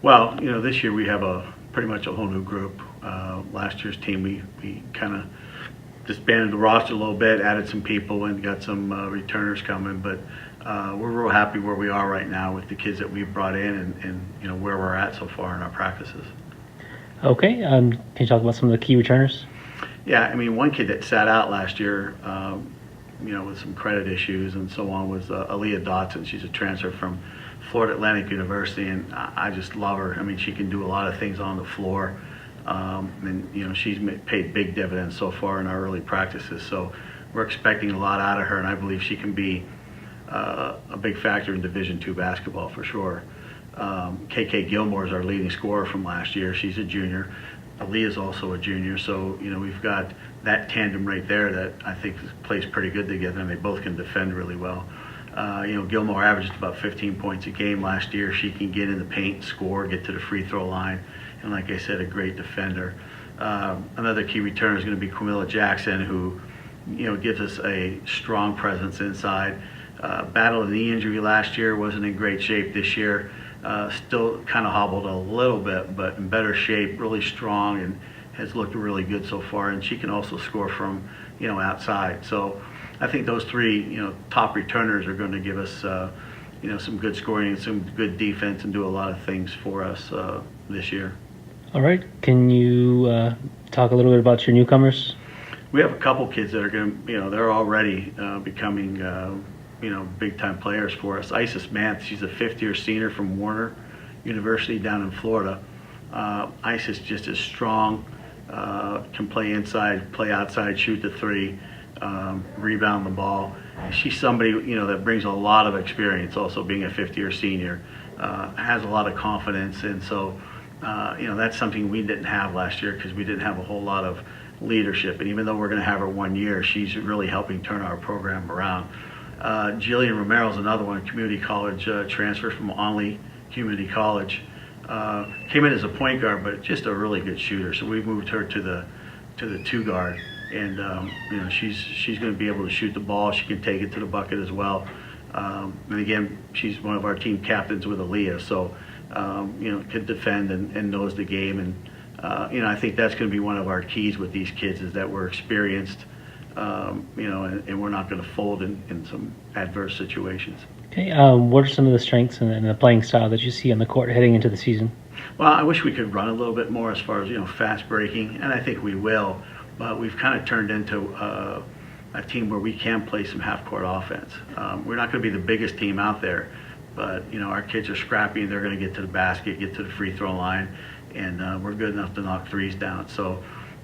Well, this year we have pretty much a whole new group. Last year's team, we kind of disbanded the roster a little bit, added some people, and got some returners coming. But we're real happy where we are right now with the kids that we've brought in, and where we're at so far in our practices. Okay, can you talk about some of the key returners? Yeah, I mean, one kid that sat out last year, with some credit issues and so on, was Aaliyah Dotson. She's a transfer from Florida Atlantic University, and I just love her. I mean, she can do a lot of things on the floor, and she's paid big dividends so far in our early practices. So we're expecting a lot out of her, and I believe she can be a big factor in Division II basketball for sure. KK Gilmore is our leading scorer from last year. She's a junior. Aaliyah is also a junior, so we've got that tandem right there that I think plays pretty good together, and they both can defend really well. Gilmore averaged about 15 points a game last year. She can get in the paint, score, get to the free throw line, and like I said, a great defender. Another key returner is going to be Camilla Jackson, who gives us a strong presence inside. Battled a knee injury last year, wasn't in great shape this year. Still kind of hobbled a little bit, but in better shape, really strong, and has looked really good so far. And she can also score from outside. So I think those three top returners are going to give us some good scoring and some good defense and do a lot of things for us this year. All right, can you talk a little bit about your newcomers? We have a couple kids that are going to, they're already becoming big-time players for us. Isis Manth, she's a fifth-year senior from Warner University down in Florida. Isis just is strong, can play inside, play outside, shoot the three, rebound the ball. She's somebody that brings a lot of experience. Also, being a fifth-year senior, has a lot of confidence, and so that's something we didn't have last year because we didn't have a whole lot of leadership. And even though we're going to have her 1 year, she's really helping turn our program around. Jillian Romero is another one, community college transfer from Onley Community College. Came in as a point guard, but just a really good shooter. So we moved her to the two guard, and she's going to be able to shoot the ball. She can take it to the bucket as well. And again, she's one of our team captains with Aaliyah, so can defend and knows the game. And I think that's going to be one of our keys with these kids is that we're experienced. And we're not going to fold in some adverse situations. Okay, what are some of the strengths and the playing style that you see on the court heading into the season? Well, I wish we could run a little bit more as far as fast breaking, and I think we will. But we've kind of turned into a team where we can play some half court offense. We're not going to be the biggest team out there, but our kids are scrappy and they're going to get to the basket, get to the free throw line, and we're good enough to knock threes down. So.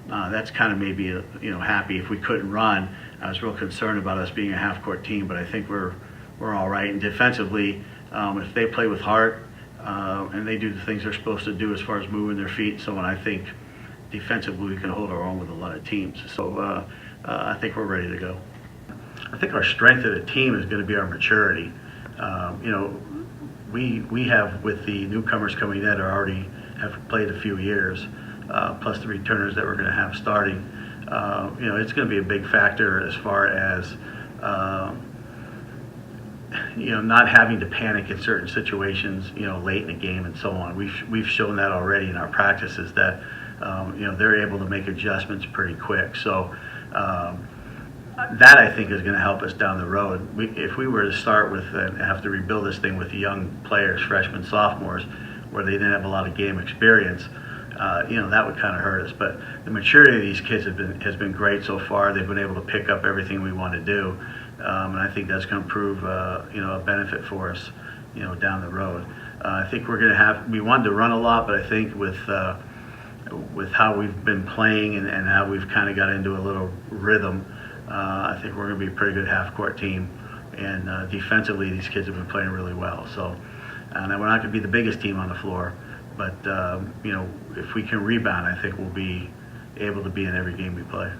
That's kind of maybe happy. If we couldn't run, I was real concerned about us being a half-court team, but I think we're all right. And defensively, if they play with heart and they do the things they're supposed to do as far as moving their feet and so on, I think defensively we can hold our own with a lot of teams. So I think we're ready to go. I think our strength of the team is going to be our maturity. We have, with the newcomers coming in, already have played a few years. Plus the returners that we're going to have starting, it's going to be a big factor as far as not having to panic in certain situations, late in the game and so on. We've shown that already in our practices that they're able to make adjustments pretty quick. So that I think is going to help us down the road. If we were to start with and have to rebuild this thing with the young players, freshmen, sophomores, where they didn't have a lot of game experience. That would kind of hurt us. But the maturity of these kids has been great so far. They've been able to pick up everything we want to do, and I think that's going to prove a benefit for us down the road. I think we wanted to run a lot, but I think with how we've been playing and how we've kind of got into a little rhythm, I think we're going to be a pretty good half-court team. And defensively, these kids have been playing really well. So, and we're not going to be the biggest team on the floor. But, if we can rebound, I think we'll be able to be in every game we play.